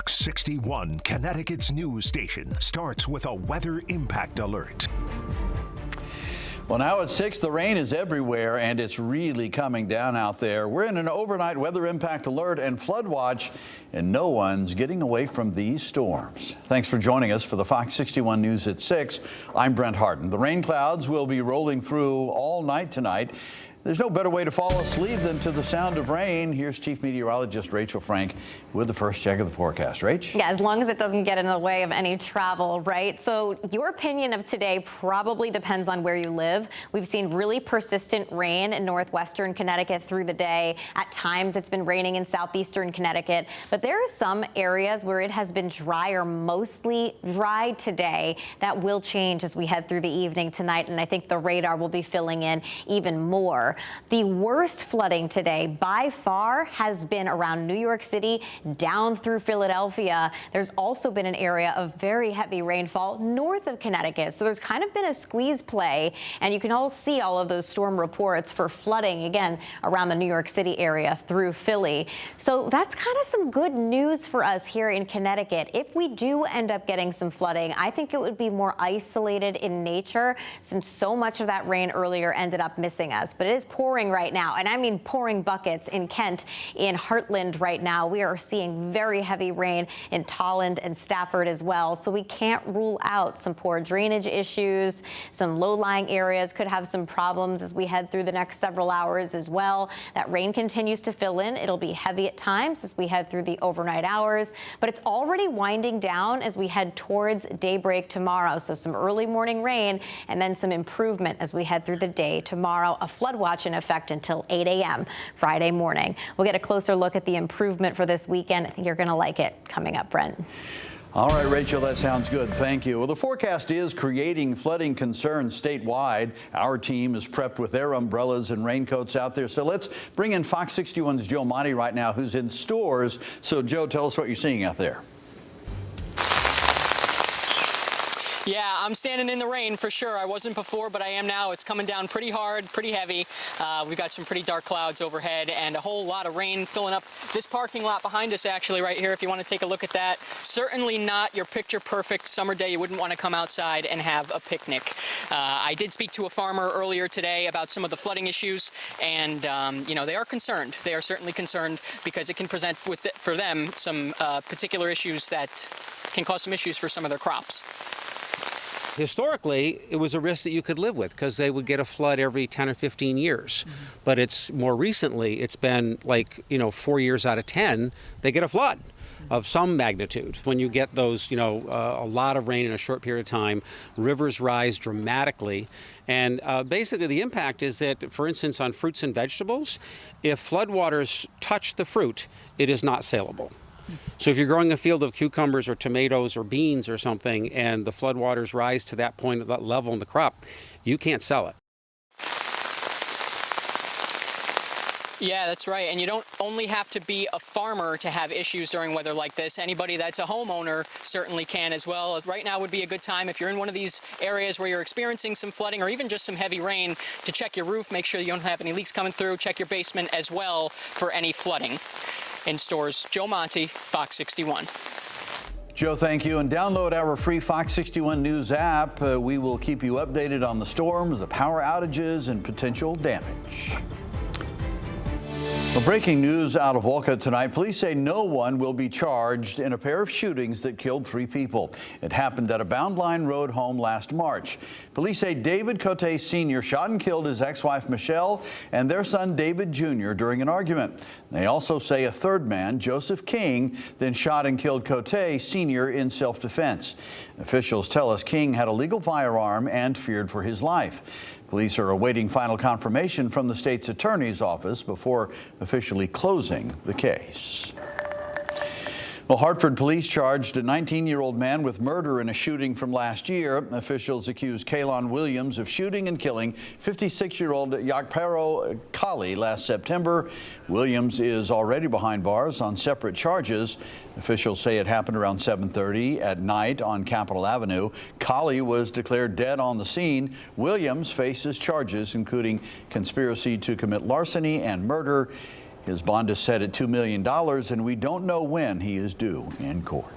Fox 61, Connecticut's news station, starts with a weather impact alert. Well, now at 6, the rain is everywhere, and it's really coming down out there. We're in an overnight weather impact alert and flood watch, and no one's getting away from these storms. Thanks for joining us for the Fox 61 News at 6. I'm Brent Harden. The rain clouds will be rolling through all night tonight. There's no better way to fall asleep than to the sound of rain. Here's Chief Meteorologist Rachel Frank with the first check of the forecast. Rach? Yeah, as long as it doesn't get in the way of any travel, right? So your opinion of today probably depends on where you live. We've seen really persistent rain in northwestern Connecticut through the day. At times it's been raining in southeastern Connecticut, but there are some areas where it has been dry or mostly dry today. That will change as we head through the evening tonight, and I think the radar will be filling in even more. The worst flooding today by far has been around New York City down through Philadelphia. There's also been an area of very heavy rainfall north of Connecticut. So there's kind of been a squeeze play, and you can all see all of those storm reports for flooding again around the New York City area through Philly. So that's kind of some good news for us here in Connecticut. If we do end up getting some flooding, I think it would be more isolated in nature since so much of that rain earlier ended up missing us. But it is pouring right now, and I mean pouring buckets in Kent, in Heartland right now. We are seeing very heavy rain in Tolland and Stafford as well, so we can't rule out some poor drainage issues. Some low-lying areas could have some problems as we head through the next several hours as well. That rain continues to fill in. It'll be heavy at times as we head through the overnight hours, but it's already winding down as we head towards daybreak tomorrow. So some early morning rain and then some improvement as we head through the day tomorrow. A flood watch in effect until 8 a.m. Friday morning. We'll get a closer look at the improvement for this weekend. I think you're going to like it coming up, Brent. All right, Rachel, that sounds good. Thank you. Well, the forecast is creating flooding concerns statewide. Our team is prepped with their umbrellas and raincoats out there. So let's bring in Fox 61's Joe Monty right now, who's in stores. So, Joe, tell us what you're seeing out there. Yeah, I'm standing in the rain for sure. I wasn't before, but I am now. It's coming down pretty hard, pretty heavy. We've got some pretty dark clouds overhead and a whole lot of rain filling up this parking lot behind us actually right here if you want to take a look at that. Certainly not your picture perfect summer day. You wouldn't want to come outside and have a picnic. I did speak to a farmer earlier today about some of the flooding issues, and you know, they are concerned. They are certainly concerned because it can present for them some particular issues that can cause some issues for some of their crops. Historically, it was a risk that you could live with because they would get a flood every 10 or 15 years. Mm-hmm. But it's more recently, it's been like, 4 years out of 10, they get a flood of some magnitude. When you get those, a lot of rain in a short period of time, rivers rise dramatically. And basically the impact is that, for instance, on fruits and vegetables, if floodwaters touch the fruit, it is not saleable. So if you're growing a field of cucumbers or tomatoes or beans or something and the floodwaters rise to that point, that level in the crop, you can't sell it. Yeah, that's right. And you don't only have to be a farmer to have issues during weather like this. Anybody that's a homeowner certainly can as well. Right now would be a good time if you're in one of these areas where you're experiencing some flooding or even just some heavy rain to check your roof, make sure you don't have any leaks coming through, check your basement as well for any flooding. In stores, Joe Monty, Fox 61. Joe, thank you. And download our free Fox 61 News app. We will keep you updated on the storms, the power outages, and potential damage. Well, breaking news out of Walcott tonight. Police say no one will be charged in a pair of shootings that killed 3 people. It happened at a Bound Line Road home last March. Police say David Cote Sr. shot and killed his ex-wife Michelle and their son David Jr. during an argument. They also say a third man, Joseph King, then shot and killed Cote Sr. in self-defense. Officials tell us King had a legal firearm and feared for his life. Police are awaiting final confirmation from the state's attorney's office before officially closing the case. Well, Hartford police charged a 19-year-old man with murder in a shooting from last year. Officials accused Kaylon Williams of shooting and killing 56-year-old Yakpero Kali last September. Williams is already behind bars on separate charges. Officials say it happened around 7:30 at night on Capitol Avenue. Kali was declared dead on the scene. Williams faces charges including conspiracy to commit larceny and murder. His bond is set at $2 million, and we don't know when he is due in court.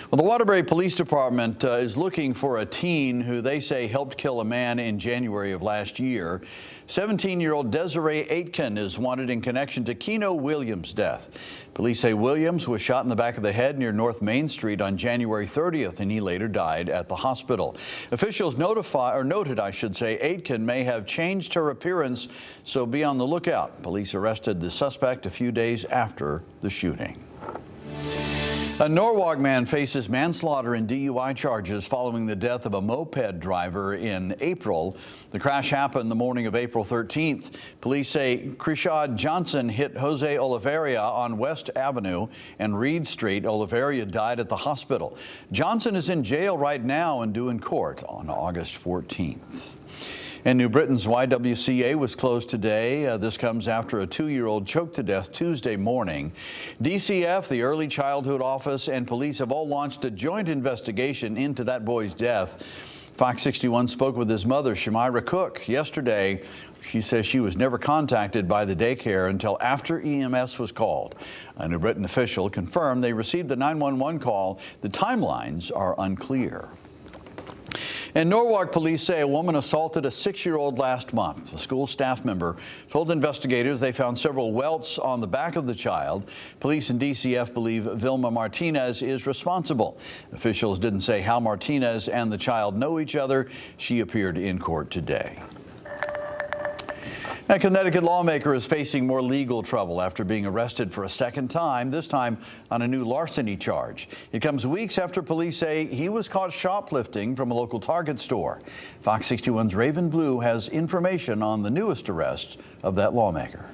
Well, the Waterbury Police Department is looking for a teen who they say helped kill a man in January of last year. 17-year-old Desiree Aitken is wanted in connection to Keno Williams' death. Police say Williams was shot in the back of the head near North Main Street on January 30th, and he later died at the hospital. Officials noted, Aitken may have changed her appearance, so be on the lookout. Police arrested the suspect a few days after the shooting. A Norwalk man faces manslaughter and DUI charges following the death of a moped driver in April. The crash happened the morning of April 13th. Police say Krishad Johnson hit Jose Oliveria on West Avenue and Reed Street. Oliveria died at the hospital. Johnson is in jail right now and due in court on August 14th. And New Britain's YWCA was closed today. This comes after a 2-year-old choked to death Tuesday morning. DCF, the Early Childhood Office, and police have all launched a joint investigation into that boy's death. Fox 61 spoke with his mother, Shamira Cook, yesterday. She says she was never contacted by the daycare until after EMS was called. A New Britain official confirmed they received the 911 call. The timelines are unclear. And Norwalk police say a woman assaulted a 6-year-old last month. A school staff member told investigators they found several welts on the back of the child. Police in DCF believe Vilma Martinez is responsible. Officials didn't say how Martinez and the child know each other. She appeared in court today. A Connecticut lawmaker is facing more legal trouble after being arrested for a second time, this time on a new larceny charge. It comes weeks after police say he was caught shoplifting from a local Target store. Fox 61's Raven Blue has information on the newest arrest of that lawmaker.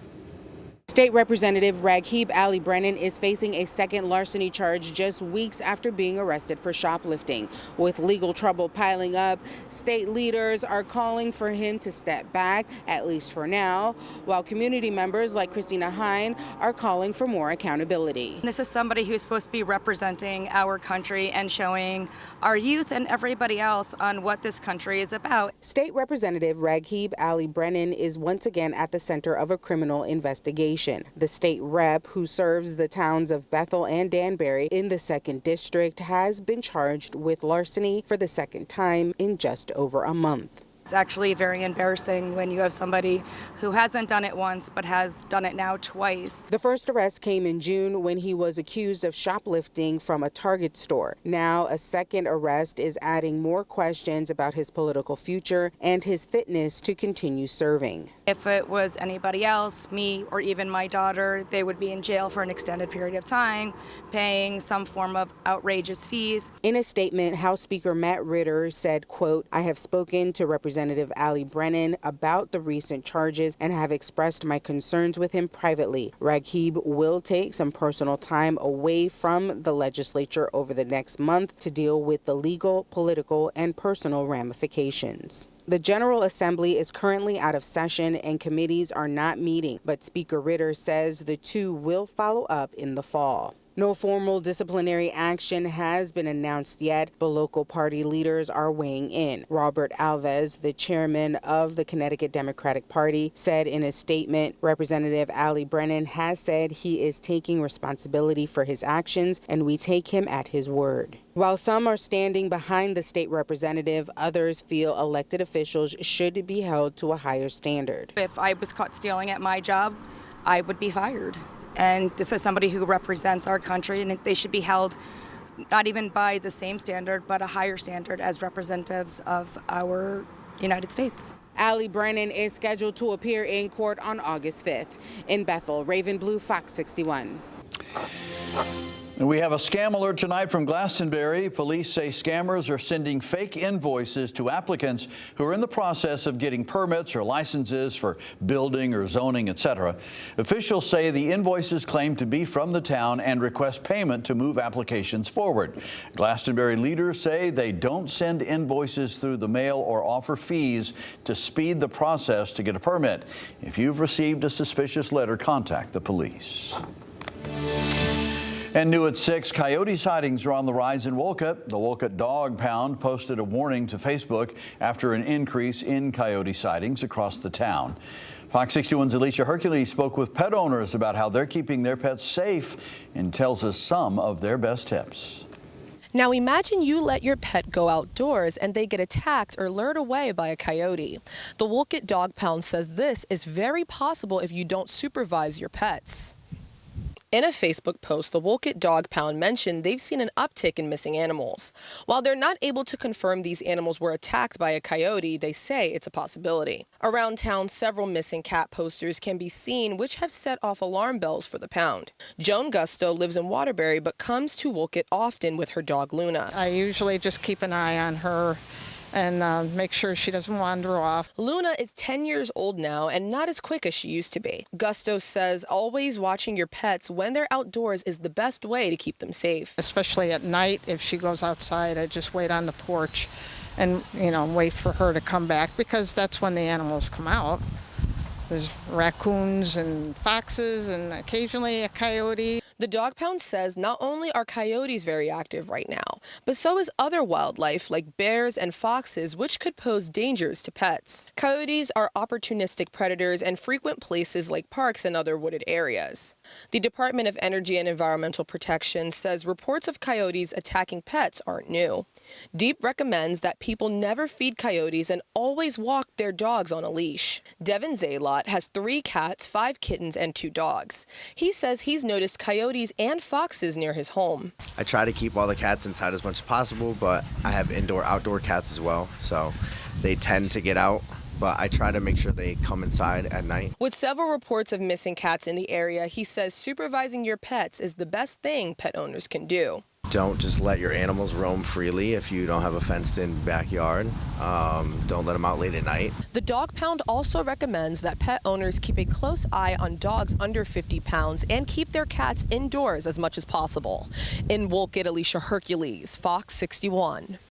State Representative Raghib Ali Brennan is facing a second larceny charge just weeks after being arrested for shoplifting. With legal trouble piling up, state leaders are calling for him to step back, at least for now, while community members like Christina Hine are calling for more accountability. This is somebody who's supposed to be representing our country and showing our youth and everybody else on what this country is about. State Representative Raghib Ali Brennan is once again at the center of a criminal investigation. The state rep, who serves the towns of Bethel and Danbury in the 2nd District, has been charged with larceny for the second time in just over a month. It's actually very embarrassing when you have somebody who hasn't done it once but has done it now twice. The first arrest came in June when he was accused of shoplifting from a Target store. Now a second arrest is adding more questions about his political future and his fitness to continue serving. If it was anybody else, me or even my daughter, they would be in jail for an extended period of time, paying some form of outrageous fees. In a statement, House Speaker Matt Ritter said, quote, "I have spoken to Representative Ali Brennan about the recent charges and have expressed my concerns with him privately. Raghib will take some personal time away from the legislature over the next month to deal with the legal, political, and personal ramifications." The General Assembly is currently out of session and committees are not meeting, but Speaker Ritter says the two will follow up in the fall. No formal disciplinary action has been announced yet, but local party leaders are weighing in. Robert Alves, the chairman of the Connecticut Democratic Party, said in a statement, Representative Ali Brennan has said he is taking responsibility for his actions, and we take him at his word. While some are standing behind the state representative, others feel elected officials should be held to a higher standard. If I was caught stealing at my job, I would be fired. And this is somebody who represents our country, and they should be held not even by the same standard, but a higher standard as representatives of our United States. Ali Brennan is scheduled to appear in court on August 5th. In Bethel, Raven Blue, Fox 61. We have a scam alert tonight from Glastonbury. Police say scammers are sending fake invoices to applicants who are in the process of getting permits or licenses for building or zoning, etc. Officials say the invoices claim to be from the town and request payment to move applications forward. Glastonbury leaders say they don't send invoices through the mail or offer fees to speed the process to get a permit. If you've received a suspicious letter, contact the police. And new at 6, coyote sightings are on the rise in Wolcott. The Wolcott Dog Pound posted a warning to Facebook after an increase in coyote sightings across the town. Fox 61's Alicia Hercules spoke with pet owners about how they're keeping their pets safe and tells us some of their best tips. Now imagine you let your pet go outdoors and they get attacked or lured away by a coyote. The Wolcott Dog Pound says this is very possible if you don't supervise your pets. In a Facebook post, the Wolcott Dog Pound mentioned they've seen an uptick in missing animals. While they're not able to confirm these animals were attacked by a coyote, they say it's a possibility. Around town, several missing cat posters can be seen, which have set off alarm bells for the pound. Joan Gusto lives in Waterbury, but comes to Wolcott often with her dog Luna. I usually just keep an eye on her and make sure she doesn't wander off. Luna is 10 years old now and not as quick as she used to be. Gusto says always watching your pets when they're outdoors is the best way to keep them safe. Especially at night, if she goes outside, I just wait on the porch and, wait for her to come back because that's when the animals come out. There's raccoons and foxes and occasionally a coyote. The dog pound says not only are coyotes very active right now, but so is other wildlife like bears and foxes, which could pose dangers to pets. Coyotes are opportunistic predators and frequent places like parks and other wooded areas. The Department of Energy and Environmental Protection says reports of coyotes attacking pets aren't new. DEEP recommends that people never feed coyotes and always walk their dogs on a leash. Devin Zaylot has 3 cats, 5 kittens, and 2 dogs. He says he's noticed coyotes and foxes near his home. I try to keep all the cats inside as much as possible, but I have indoor-outdoor cats as well, so they tend to get out. But I try to make sure they come inside at night. With several reports of missing cats in the area, he says supervising your pets is the best thing pet owners can do. Don't just let your animals roam freely if you don't have a fenced-in backyard. Don't let them out late at night. The dog pound also recommends that pet owners keep a close eye on dogs under 50 pounds and keep their cats indoors as much as possible. In Wolcott, Alicia Hercules, Fox 61.